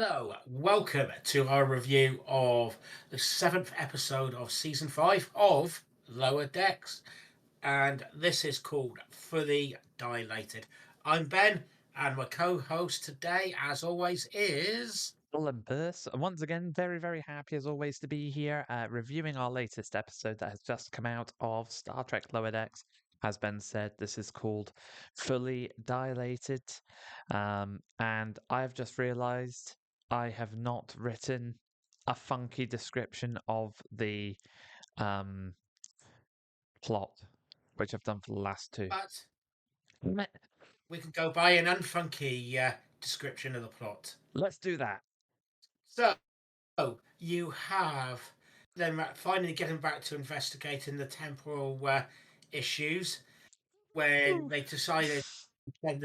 Hello, welcome to our review of the seventh episode of season 5 of Lower Decks, and this is called Fully Dilated. I'm Ben, and my co host today, as always, is. Olympus. Once again, very happy as always to be here, reviewing our latest episode that has just come out of Star Trek Lower Decks. As Ben said, this is called Fully Dilated. And I've just realized I have not written a funky description of the um, plot, which I've done for the last two. But Meh. we can go by an unfunky description of the plot. Let's do that. So, you have them finally getting back to investigating the temporal issues when Ooh. they decided send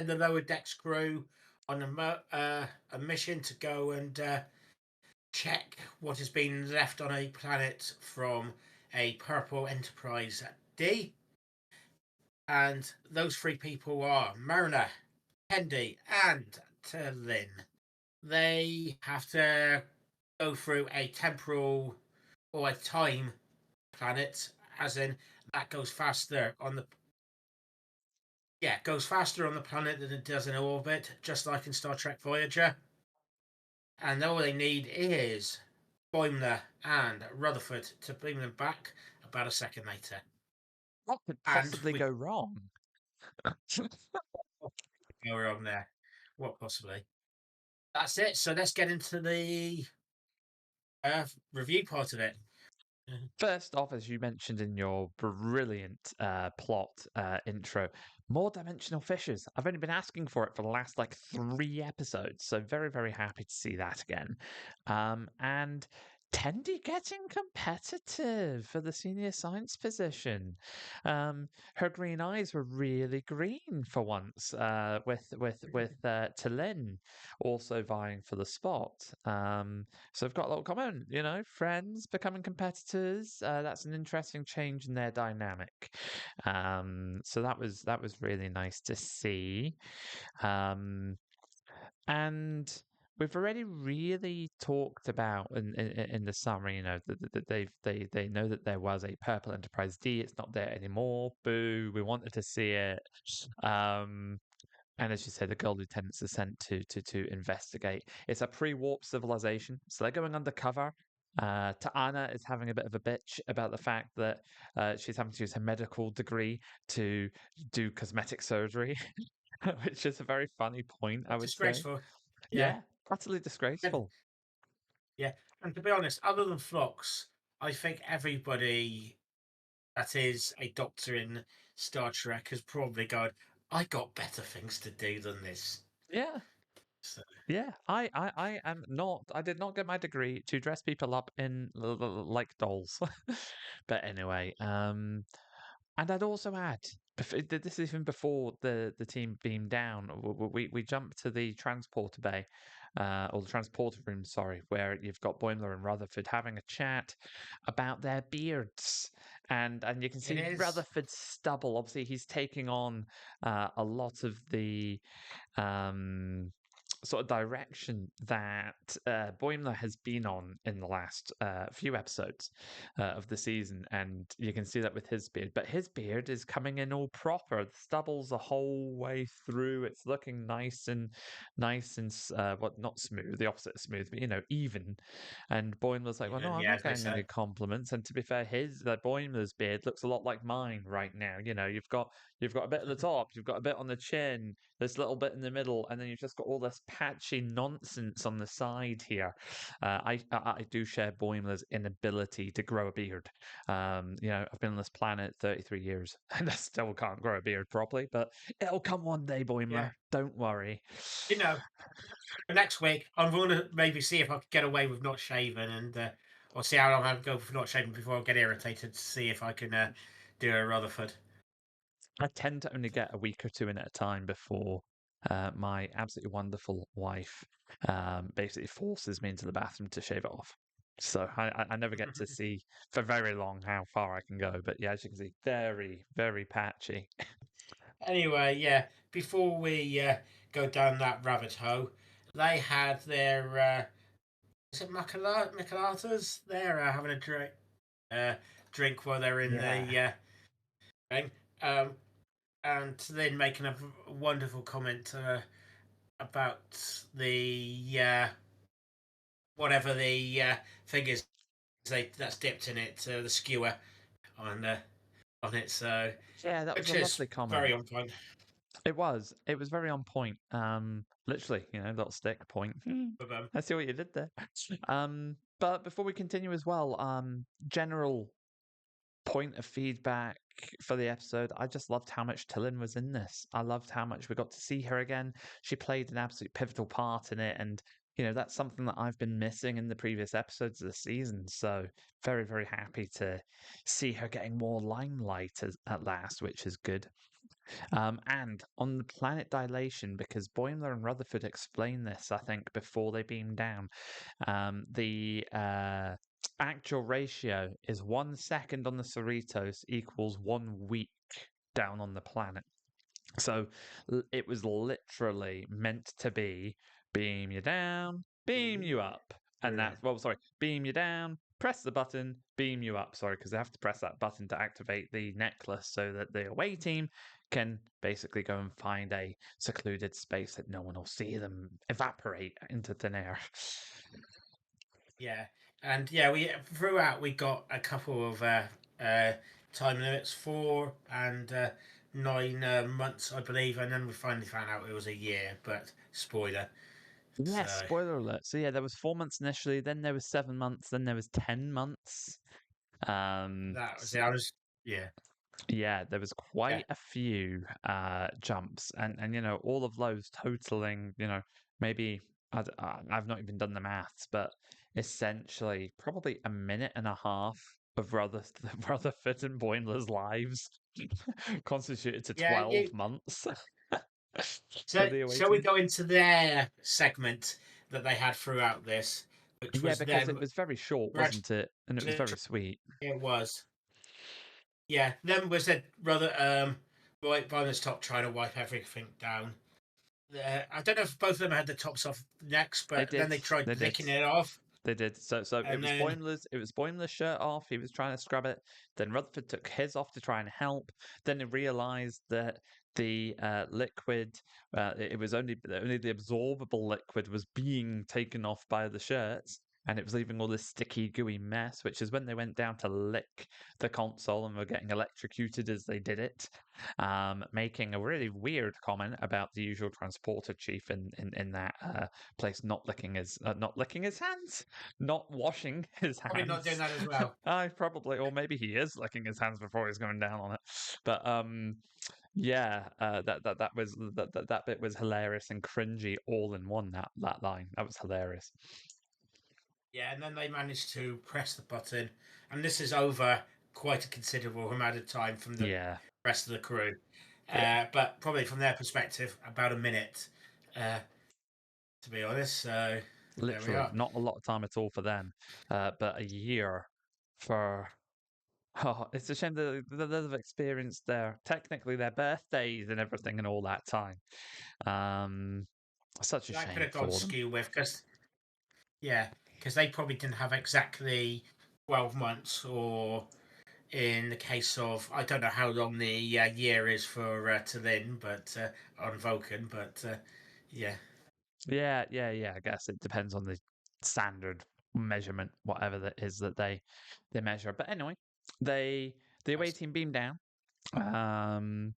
the lower decks crew on a mission to go and check what has been left on a planet from a purple Enterprise D. And those three people are Mariner, Hendy, and Terlin. They have to go through a temporal or a time planet, as in that goes faster on the goes faster on the planet than it does in orbit, just like in Star Trek Voyager. And all they need is Boimler and Rutherford to bring them back about a second later. What could And possibly we go wrong? go wrong there. What possibly? That's it. So let's get into the review part of it. First off, as you mentioned in your brilliant plot intro, more dimensional fishes. I've only been asking for it for the last like 3 episodes, so very happy to see that again. And Tendi getting competitive for the senior science position. Her green eyes were really green for once. With Talin also vying for the spot. So we've got a little common, friends becoming competitors. That's an interesting change in their dynamic. So that was really nice to see. Um, and we've already really talked about in the summary, that they know that there was a Purple Enterprise D. It's not there anymore. Boo! We wanted to see it. Um, and as you say, the girl lieutenants are sent to investigate. It's a pre-warp civilization, so they're going undercover. Ta'ana is having a bit of a bitch about the fact that she's having to use her medical degree to do cosmetic surgery, which is a very funny point, I would say. Disgraceful. Yeah. Yeah, utterly And, disgraceful. yeah. And to be honest, other than Phlox, I think everybody that is a doctor in Star Trek has probably gone, I got better things to do than this. Yeah, So, yeah. I am not. I did not get my degree to dress people up in like dolls. But anyway, and I'd also add, this is even before the team beamed down. We jumped to the transporter bay, or the transporter room, sorry, where you've got Boimler and Rutherford having a chat about their beards, and you can it see is. Rutherford's stubble. Obviously, he's taking on a lot of the um, sort of direction that Boimler has been on in the last few episodes of the season, and you can see that with his beard. But his beard is coming in all proper. The stubble's the whole way through. It's looking nice and what not smooth, the opposite of smooth, but even. And Boimler's like, well, no, Even, I'm yeah, not as I getting any said. compliments. And to be fair, that Boimler's beard looks a lot like mine right now. You've got a bit at the top, you've got a bit on the chin, this little bit in the middle, and then you've just got all this patchy nonsense on the side here. I do share Boimler's inability to grow a beard. I've been on this planet 33 years and I still can't grow a beard properly, but it'll come one day, Yeah. Boimler. Don't worry. You know, for next week, I'm going to maybe see if I can get away with not shaving and or see how long I can go for not shaving before I get irritated to see if I can do a Rutherford. I tend to only get a week or two in at a time before my absolutely wonderful wife basically forces me into the bathroom to shave it off. So I never get to see for very long how far I can go. But yeah, as you can see, very patchy. Anyway, yeah, before we go down that rabbit hole, they had their is it Maculatas? They're having a drink while they're in Yeah. the thing, um, and then making a wonderful comment about the whatever the thing is that's dipped in it, the skewer on on it. So, Yeah, that was which a is lovely comment. very on point It was. It was very on point. Literally, little stick point. for them. I see what you did there. But before we continue as well, general point of feedback for the episode. I just loved how much Tillin was in this. I loved how much we got to see her again. She played an absolute pivotal part in it, and that's something that I've been missing in the previous episodes of the season. So very, very happy to see her getting more limelight at last, which is good. And on the planet dilation, because Boimler and Rutherford explained this, I think, before they beamed down, the actual ratio is 1 second on the Cerritos equals 1 week down on the planet. So it was literally meant to be beam you down, beam you up. And Brilliant. that's, well, sorry, beam you down, press the button, beam you up. Sorry, because they have to press that button to activate the necklace so that the away team can basically go and find a secluded space that no one will see them evaporate into thin air. Yeah, and yeah, we throughout we got a couple of time limits, 4 and 9 months, I believe, and then we finally found out it was a year. But spoiler, Yeah, so spoiler alert. So yeah, there was 4 months initially, then there was 7 months, then there was 10 months. that was it. I was yeah, Yeah, there was yeah, quite a few jumps, and all of those totaling, maybe I've not even done the maths, but essentially probably a minute and a half of Rutherford and Boimler's lives constituted to yeah. 12 months for So the away shall we team. go into their segment that they had throughout this, which Yeah, was because it them was very short, gradually. wasn't it? And it was very sweet. It was. Yeah, them was it rather right by the top trying to wipe everything down. I don't know if both of them had the tops off next, They but then did. they tried They did. licking it off, They did. So it and was then Boimler's shirt off. He was trying to scrub it. Then Rutherford took his off to try and help. Then he realised that the liquid, it was only the absorbable liquid was being taken off by the shirts, and it was leaving all this sticky, gooey mess. Which is when they went down to lick the console and were getting electrocuted as they did it, making a really weird comment about the usual transporter chief in that place not licking his hands, not washing his probably not doing hands. that as well. I probably, or maybe he is licking his hands before he's going down on it. But yeah, that bit was hilarious and cringy all in one. That line that was hilarious. Yeah, and then they managed to press the button, and this is over quite a considerable amount of time from the Yeah, rest of the crew, yeah, but probably from their perspective, about a minute, uh, to be honest. So there we literally are. not a lot of time at all for them, but a year for. Oh, it's a shame that they've experienced technically their birthdays and everything and all that time. Um, Such a That could shame have gone for them. skew with because yeah, because they probably didn't have exactly 12 months, or in the case of I don't know how long the year is for Tallinn, but on Vulcan, but yeah, Yeah, yeah, yeah. I guess it depends on the standard measurement, whatever that is that they measure. But anyway, they the away that's. team beam down um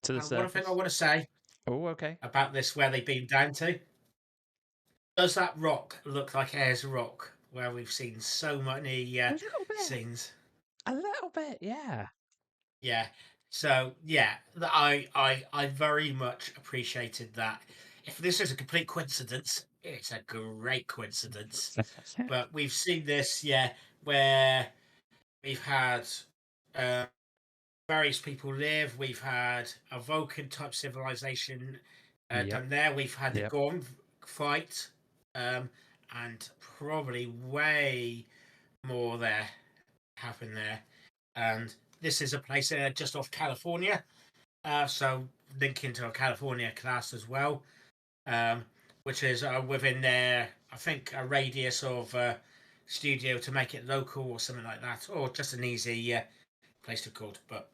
to the And one thing I surface. want to say Oh, okay. about this, where they beam down to, does that rock look like Ayers Rock, where we've seen so many A little bit. scenes? A little bit, yeah. Yeah. So yeah, I very much appreciated that. If this is a complete coincidence, it's a great coincidence. But we've seen this, yeah, where we've had uh, various people live. We've had a Vulcan type civilization Yep, done there. We've had the yep. Gorn fight, um, and probably way more there happen there. And this is a place just off California, so linking to a California class as well, um, which is within their, I think, a radius of studio to make it local or something like that, or just an easy place to record. But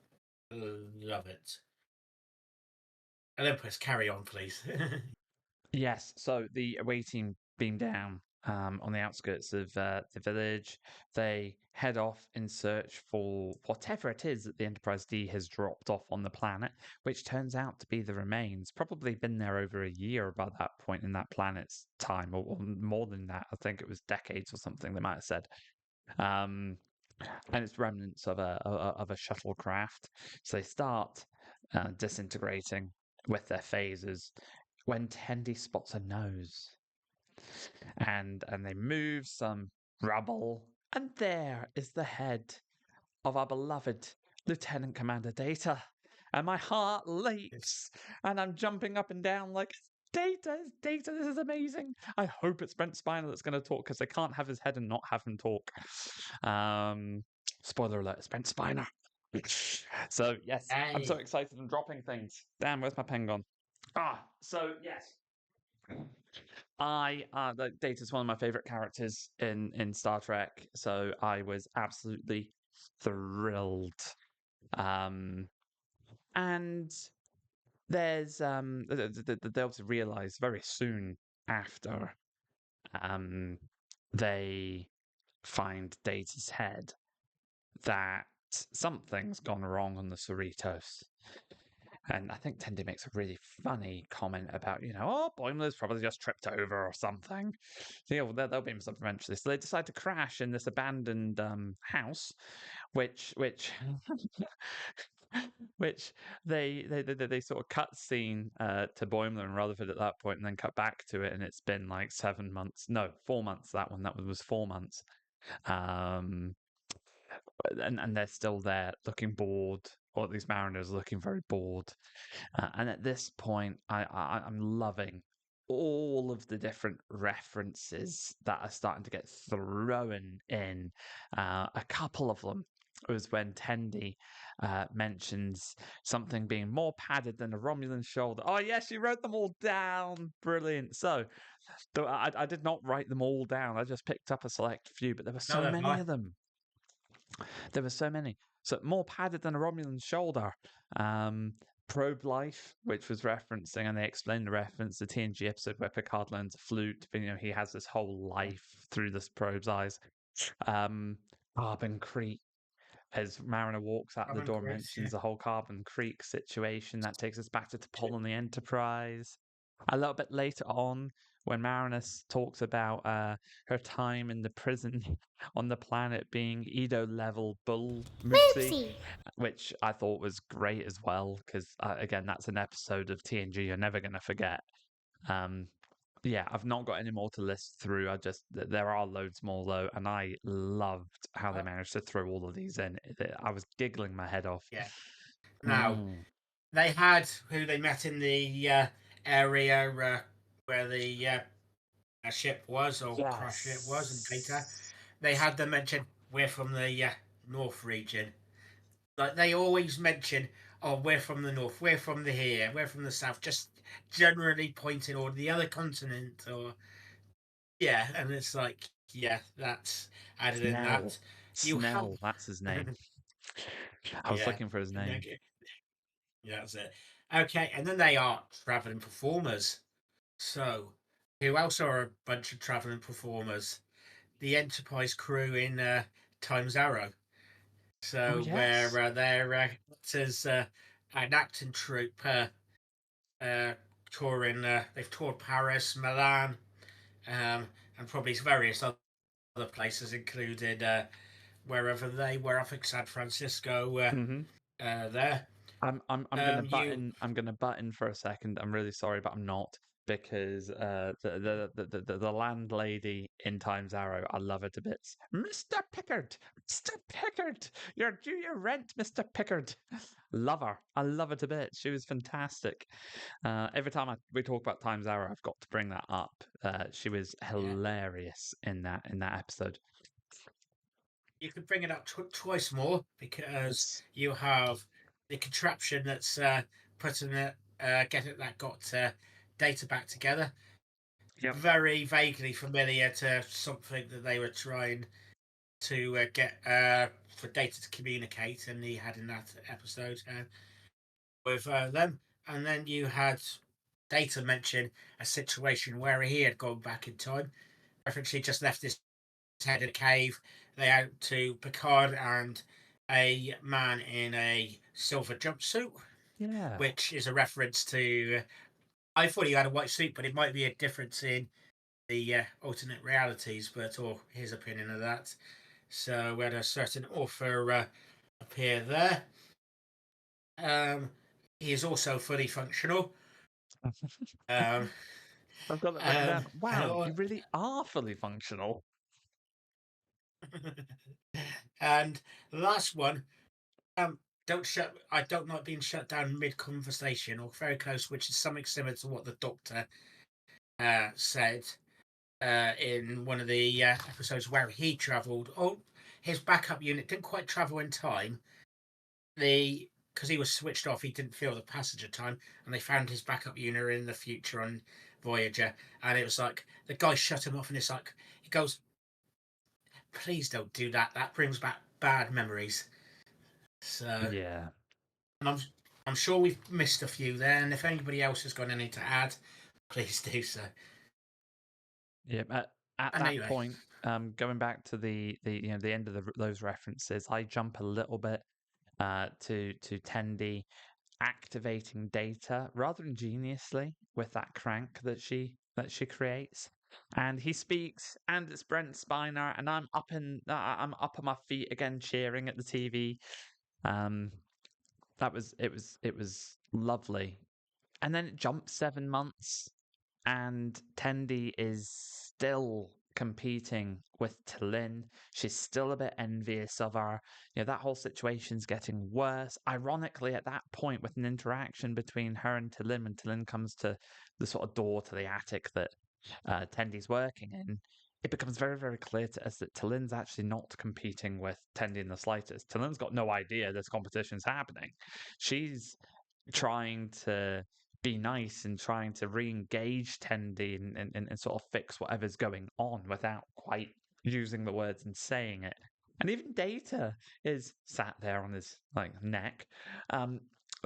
love it. Olympus, carry on, please. Yes, so the awaiting beam down on the outskirts of the village. They head off in search for whatever it is that the Enterprise D has dropped off on the planet, which turns out to be the remains. Probably been there over a year by that point in that planet's time, or more than that. I think it was decades or something, they might have said. Um, and it's remnants of a shuttlecraft. So they start disintegrating with their phasers when Tendi spots a nose, and they move some rubble, and there is the head of our beloved Lieutenant Commander Data, and my heart leaps, and I'm jumping up and down like, Data, Data, this is amazing. I hope it's Brent Spiner that's going to talk, because they can't have his head and not have him talk. Spoiler alert, it's Brent Spiner. So yes, I'm so Hey, excited. I'm dropping things. Damn, where's my pen gone? So yes, like Data's one of my favorite characters in Star Trek, so I was absolutely thrilled. Um, and there's they obviously realize very soon after um they find Data's head that something's gone wrong on the Cerritos. And I think Tendi makes a really funny comment about, oh, Boimler's probably just tripped over or something. So, yeah, well, they'll be something eventually. So they decide to crash in this abandoned house, which which they sort of cut scene to Boimler and Rutherford at that point, and then cut back to it, and it's been like 7 months, no, 4 months. That one was 4 months. Um, and they're still there, looking bored, or at least Mariner's looking very bored. And at this point, I'm loving all of the different references that are starting to get thrown in. A couple of them was when Tendi mentions something being more padded than a Romulan shoulder. Oh, yes, you wrote them all down. Brilliant. So, though I did not write them all down. I just picked up a select few, but there were no, so that's many fine. of them. There were so many. So more padded than a Romulan shoulder. Um, Probe Life, which was referencing, and they explained the reference, the TNG episode where Picard learns a flute. But, he has this whole life through this probe's eyes. Um, Carbon Creek, as Mariner walks out the Robin door, Chris, yeah. mentions the whole Carbon Creek situation. That takes us back to T'Pol and the Enterprise. A little bit later on, when Marinus talks about her time in the prison on the planet being Edo level bull moopsy, Whoopsie! which I thought was great as well, because again, that's an episode of TNG you're never going to forget. Um, yeah, I've not got any more to list through. There are loads more though, and I loved how they Uh, managed to throw all of these in. I was giggling my head off. yeah. Now, Mm. they had who they met in the area where the ship was, or crash ship was, and Data. Yes. They had them mention we're from the North region. Like they always mention, oh, we're from the North, we're from the here, we're from the South, just generally pointing or the other continent, or yeah, and it's like, yeah, that's added in Snell. that. You have, Snell, that's his name. I was yeah, looking for his name. yeah, that's it. Okay, and then they are traveling performers. So, who else are a bunch of traveling performers? The Enterprise crew in Times Arrow. Oh, So, where yes. they're actors, an acting troupe uh, touring, they've toured Paris, Milan, and probably various other places, included wherever they were. I think San Francisco, Hmm. there. I'm gonna butt You in. I'm gonna butt in for a second. I'm really sorry, but I'm not, because the landlady in Times Arrow, I love her to bits. Mr. Pickard, Mr. Pickard, you're due your rent, Mr. Pickard. Love her. I love her to bits. She was fantastic. Every time we talk about Times Arrow, I've got to bring that up. She was yeah, hilarious in that episode. you could bring it up twice more because Yes. you have the contraption that's putting it, getting that got data back together. Yep. very vaguely familiar to something that they were trying to get for Data to communicate, and he had in that episode with them. And then you had Data mention a situation where he had gone back in time. I think she just left his head in a cave. They out to Picard and a man in a silver jumpsuit, Yeah. which is a reference to. I thought he had a white suit, but it might be a difference in the alternate realities, but or his opinion of that. So we had a certain author appear there. Um, he is also fully functional. Um, I've got that written down. and Wow, you really are fully functional. and the last one, um, don't shut. I don't like being shut down mid conversation or very close, which is something similar to what the Doctor said in one of the episodes where he travelled. Oh, his backup unit didn't quite travel in time. The Because he was switched off, he didn't feel the passenger time, and they found his backup unit in the future on Voyager, and it was like the guy shut him off, and it's like he goes, "Please don't do that. That brings back bad memories." So, Yeah. and I'm sure we've missed a few there, and if anybody else has got anything to add, please do so. Yeah. At And that anyway, point, going back to the end of those references, I jump a little bit to Tendi activating Data rather ingeniously with that crank that she creates. And he speaks, and it's Brent Spiner, and I'm up on my feet again, cheering at the TV. Um, it was lovely. And then it jumps 7 months, and Tendi is still competing with T'Lyn. She's still a bit envious of her. That whole situation's getting worse. Ironically, at that point, with an interaction between her and T'Lyn, when T'Lyn comes to the sort of door to the attic that Tendi's working in, it becomes very, very clear to us that T'Lyn's actually not competing with Tendi in the slightest. T'Lyn's got no idea this competition's happening. She's trying to be nice and trying to re-engage Tendi and sort of fix whatever's going on without quite using the words and saying it. And even Data is sat there on his neck, um,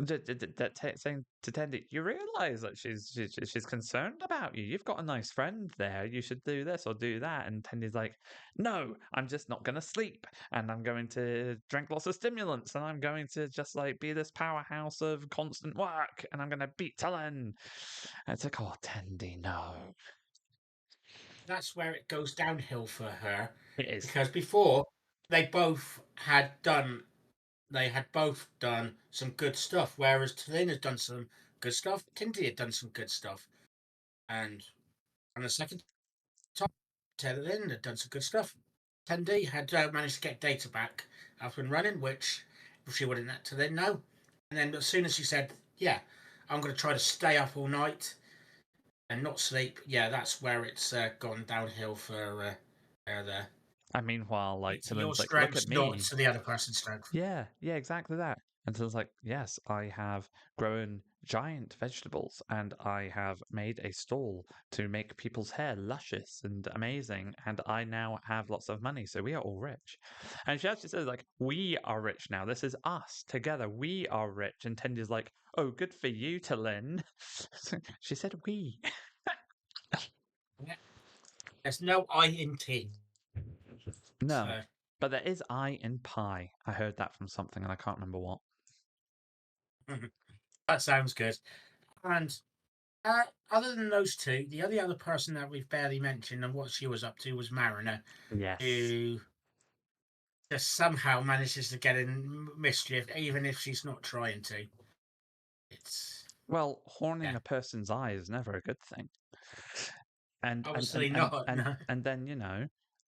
saying to Tendi, "You realise that she's concerned about you. You've got a nice friend there. You should do this or do that." And Tendi's like, "No, I'm just not going to sleep, and I'm going to drink lots of stimulants, and I'm going to just be this powerhouse of constant work, and I'm going to beat Talon." And it's like, oh, Tendi, no. that's where it goes downhill for her, It is. because before they both had done some good stuff, whereas Talina had done some good stuff. Tindy had done some good stuff, and on the second time, Talina had done some good stuff. Tindy had managed to get Data back up and running, which she wouldn't let Talina know. And then as soon as she said, "Yeah, I'm going to try to stay up all night and not sleep," yeah, that's where it's gone downhill for her there. And meanwhile, It's your Talon's like, look at strengths, not me. the other person's strength. Yeah, yeah, exactly that. And so it's like, yes, I have grown giant vegetables and I have made a stall to make people's hair luscious and amazing. And I now have lots of money. So we are all rich. And she actually says, we are rich now. This is us together. We are rich. And Tendy's like, oh, good for you, Talyn. She said we. Yeah. There's no I in tea. No, So but there is I in pie. I heard that from something and I can't remember what. that sounds good. And other than those two, the only other person that we've barely mentioned and what she was up to was Mariner, Yes. who just somehow manages to get in mischief, even if she's not trying to. It's Well, horning yeah, a person's eye is never a good thing. And and and obviously and not. and, No, and then,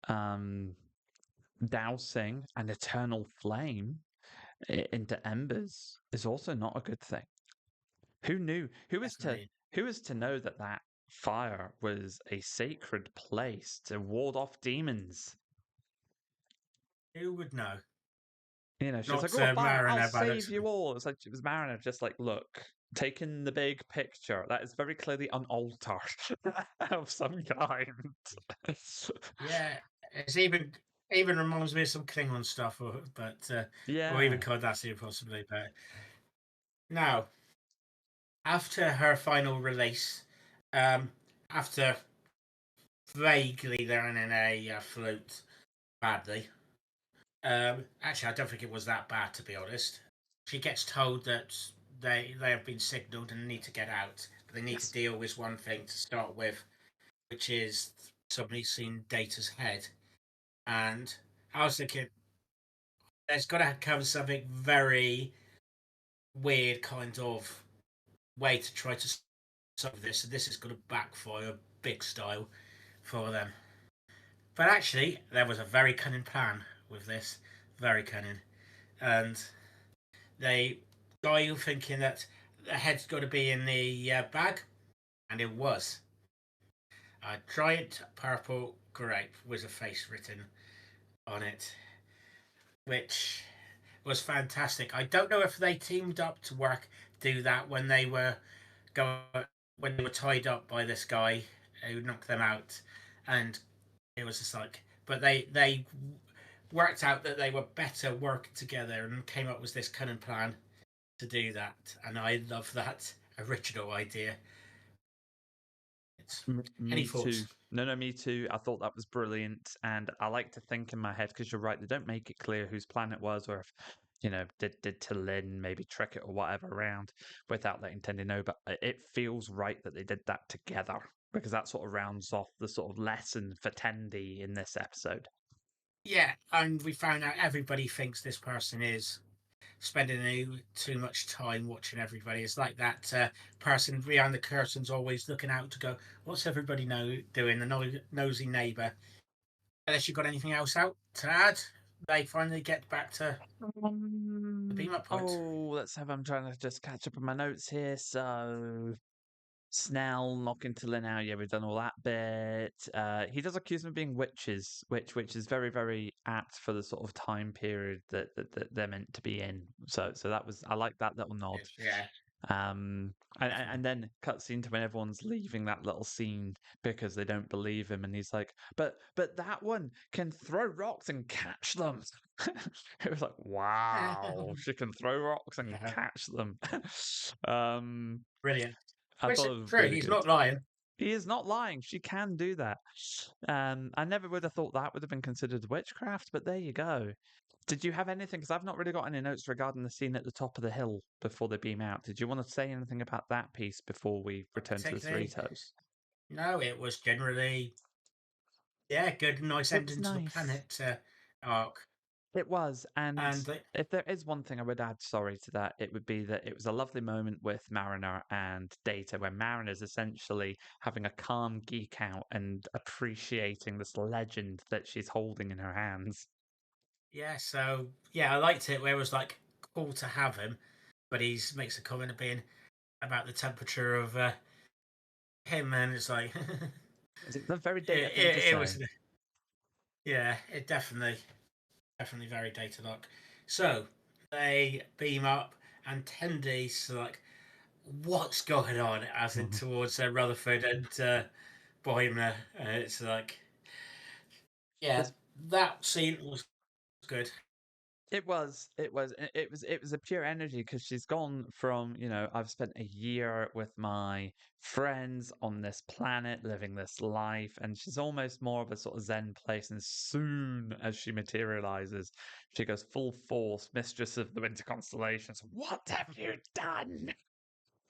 um, dousing an eternal flame into embers is also not a good thing. Who knew? definitely. Who was to know that that fire was a sacred place to ward off demons? Who would know? She's like, Not "Oh, fire! I'll Mariner by the save looks of you it. all." It's like it was Mariner, just like, "Look, taking the big picture. That is very clearly an altar of some kind. Yeah, it's even reminds me of some Klingon stuff, or even Yeah. Cardassian possibly. But now, after her final release, um, after vaguely learning a flute badly, actually, I don't think it was that bad to be honest. She gets told that they have been signalled and need to get out, but they need to Yes. deal with one thing to start with, which is somebody seen Data's head. And I was thinking, there's got to come something very weird kind of way to try to solve this, and this is going to backfire big style for them. But actually, there was a very cunning plan with this, very cunning, and they got you thinking that the head's got to be in the bag, and it was. A giant purple grape with a face written on it, which was fantastic. I don't know if they teamed up to work do that go when they were tied up by this guy who knocked them out, and it was just like, but they worked out that they were better working together and came up with this cunning plan to do that, and I love that original idea. Any Me too. thoughts? No, no, me too. I thought that was brilliant, and I like to think in my head because you're right. They don't make it clear whose plan it was, or if did Lynn maybe trick it or whatever around without letting Tendi know. But it feels right that they did that together because that sort of rounds off the sort of lesson for Tendi in this episode. Yeah, and we found out everybody thinks this person is spending too much time watching everybody. It's like that person behind the curtains always looking out to go, what's everybody doing? The nosy neighbour. Unless you've got anything else out to add, they finally get back to the beam up point. Oh, let's have. I'm trying to just catch up on my notes here. So Snell knocking to Linnell. Yeah, we've done all that bit. He does accuse them of being witches, which is very very apt for the sort of time period that they're meant to be in. So that was I like that little nod. Yeah, Um, and, and definitely. and then cutscene to when everyone's leaving that little scene because they don't believe him, and he's like, "But that one can throw rocks and catch them." It was like, "Wow, she can throw rocks and catch them." um, Brilliant. I Which thought is it was true, really he's good. not lying. He is not lying. She can do that. I never would have thought that would have been considered witchcraft, but there you go. Did you have anything? Because I've not really got any notes regarding the scene at the top of the hill before they beam out. Did you want to say anything about that piece before we Not return to the Three particularly. Toes? No, it was generally, yeah, good, nice It was ending to the nice. planet arc. It was, and And if there is one thing I would add, sorry to that, it would be that it was a lovely moment with Mariner and Data, where Mariner's essentially having a calm geek out and appreciating this legend that she's holding in her hands. yeah, so yeah, I liked it where it was like cool to have him, but he makes a comment of being about the temperature of him, and it's like It's a very Data thing to it say. was, yeah, it definitely very data lock. So they beam up, and Tendy's like, what's going on? As in towards Rutherford and Boimler. It's like, yeah, This that scene was good. it was a pure energy because she's gone from, I've spent a year with my friends on this planet living this life, and she's almost more of a sort of Zen place. And as soon as she materializes, she goes full force, mistress of the winter constellations. What have you done?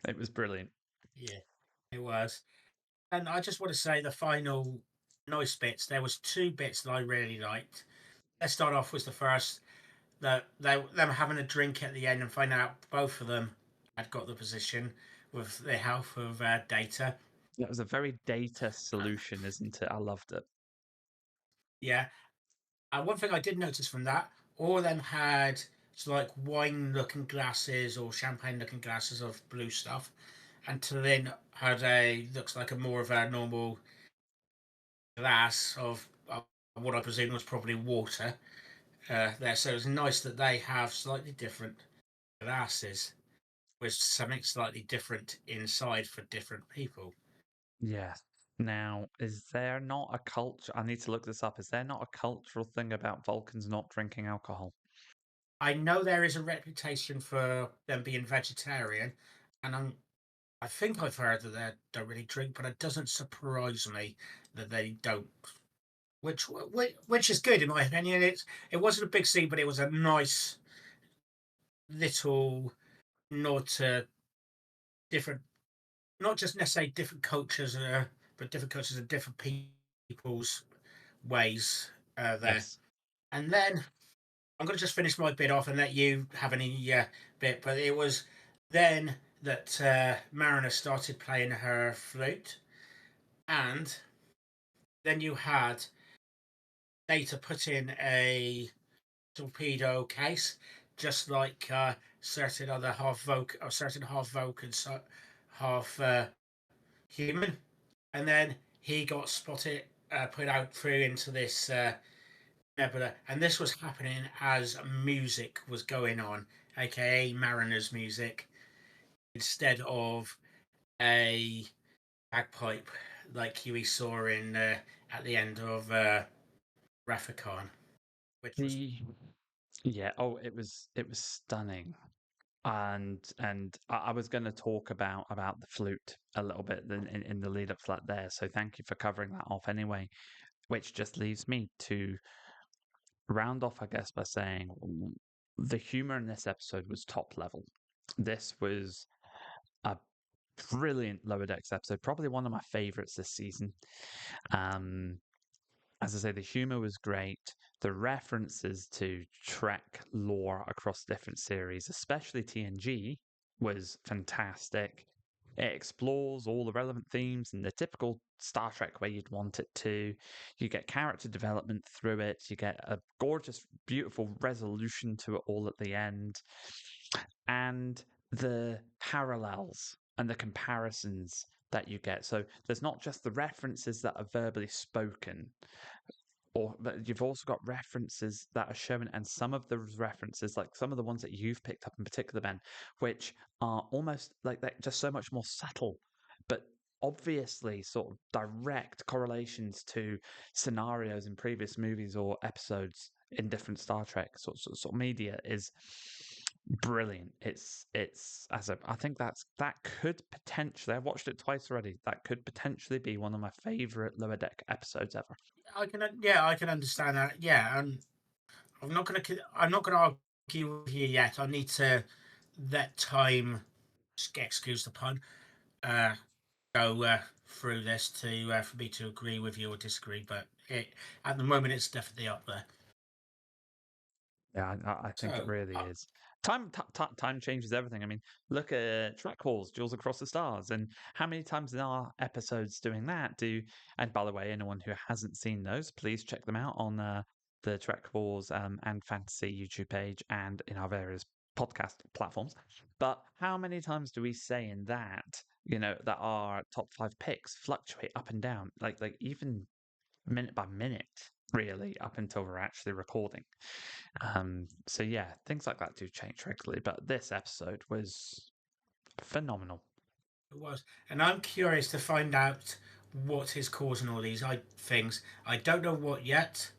It was brilliant. Yeah, it was. And I just want to say the final nice bits. There was two bits that I really liked. Let's start off with the first. Them having a drink at the end and find out both of them had got the position with the help of Data. That was a very Data Uh, solution, isn't it? I loved it. yeah, one thing I did notice from that, all of them had like wine-looking glasses or champagne-looking glasses of blue stuff, and Tallinn had a looks like a more of a normal glass of what I presume was probably water there. So it's nice that they have slightly different glasses. with something slightly different inside for different people. Yes. Now, is there not a culture? I need to look this up. Is there not a cultural thing about Vulcans not drinking alcohol? I know there is a reputation for them being vegetarian, and I think I've heard that they don't really drink, but it doesn't surprise me that they don't. Which is good in my opinion. It wasn't a big scene, but it was a nice little nod to different, not just necessarily different cultures, but different cultures and different people's ways there. Yes. And then I'm going to just finish my bit off and let you have any bit. But it was then that Mariner started playing her flute, and then you had Data put in a torpedo case, just like certain other half Vulcan or certain half Vulcan, half human, and then he got spotted, put out through into this nebula, and this was happening as music was going on, aka Mariner's music, instead of a bagpipe like we saw in at the end of Rathacon, which was The Yeah, oh, it was stunning. And I was going to talk about the flute a little bit in the lead up to that there. So thank you for covering that off anyway, which just leaves me to round off, I guess, by saying the humor in this episode was top level. This was a brilliant Lower Decks episode, probably one of my favorites this season. Um, as I say, the humor was great. The references to Trek lore across different series, especially TNG, was fantastic. It explores all the relevant themes in the typical Star Trek way you'd want it to. You get character development through it. You get a gorgeous, beautiful resolution to it all at the end. And the parallels and the comparisons that you get. So there's not just the references that are verbally spoken, or that you've also got references that are shown, and some of the references, like some of the ones that you've picked up in particular, Ben, which are almost like they're just so much more subtle, but obviously sort of direct correlations to scenarios in previous movies or episodes in different Star Trek sort of media is brilliant. It's as a I think that could potentially, I've watched it twice already. That could potentially be one of my favorite Lower Deck episodes ever. I can understand that. Yeah, and I'm not gonna argue with you yet. I need to let time, excuse the pun, uh, go through this to for me to agree with you or disagree. But at the moment, it's definitely up there. Yeah, I think it So really is. Time changes everything. I mean, look at Track Wars, Duels Across the Stars, and how many times in our episodes doing that do? And by the way, anyone who hasn't seen those, please check them out on the Trek Wars and Fantasy YouTube page and in our various podcast platforms. But how many times do we say in that, that our top five picks fluctuate up and down, like even minute by minute, really, up until we're actually recording. So yeah, things like that do change regularly, but this episode was phenomenal. it was, and I'm curious to find out what is causing all these things. I don't know what yet,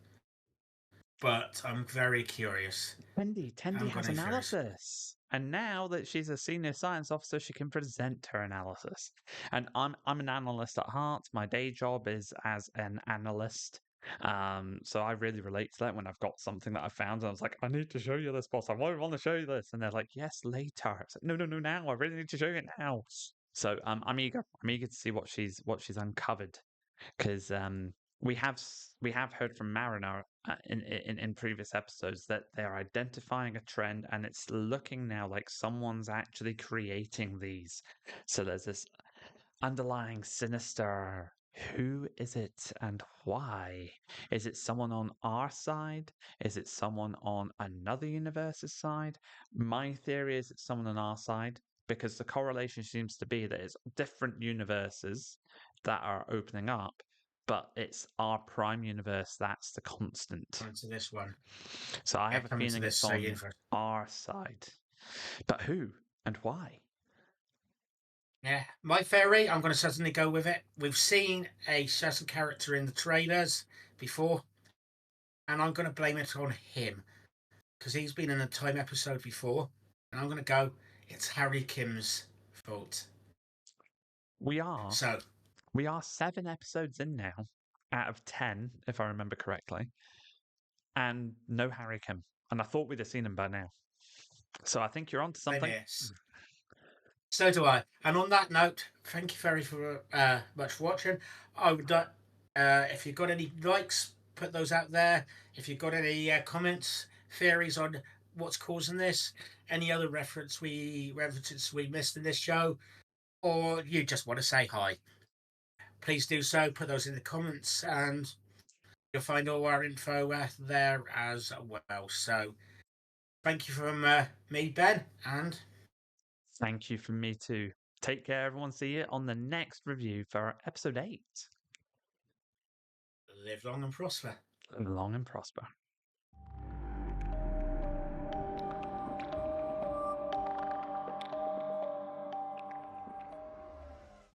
but I'm very curious. Tendi I'm has gonna be curious. analysis. And now that she's a senior science officer, she can present her analysis. And I'm an analyst at heart. My day job is as an analyst. So I really relate to that when I've got something that I found and I was like, I need to show you this, boss. I want to show you this. And they're like, yes, later. It's like, no, now. I really need to show you it now. So I'm eager. I'm eager to see what she's uncovered, because we have heard from Mariner in previous episodes that they are identifying a trend, and it's looking now like someone's actually creating these. So there's this underlying sinister. Who is it and why? Is it someone on our side? Is it someone on another universe's side? My theory is it's someone on our side, because the correlation seems to be that it's different universes that are opening up, but it's our prime universe that's the constant. Coming to this one, So I yeah, have a coming to feeling it's this on universe. our side. But who and why? Yeah, my theory, I'm going to certainly go with it. We've seen a certain character in the trailers before, and I'm going to blame it on him because he's been in a time episode before. And I'm going to go, it's Harry Kim's fault. We are So, we are 7 episodes in now, out of 10, if I remember correctly, and no Harry Kim. And I thought we'd have seen him by now. So I think you're onto same something. here. So do I. And on that note, thank you very much for watching. I would, if you've got any likes, put those out there. If you've got any comments, theories on what's causing this, any other references we missed in this show, or you just want to say hi, please do so. Put those in the comments, and you'll find all our info there as well. So thank you from me, Ben, and Thank you from me too. Take care, everyone. See you on the next review for episode 8. live long and prosper. Long and prosper.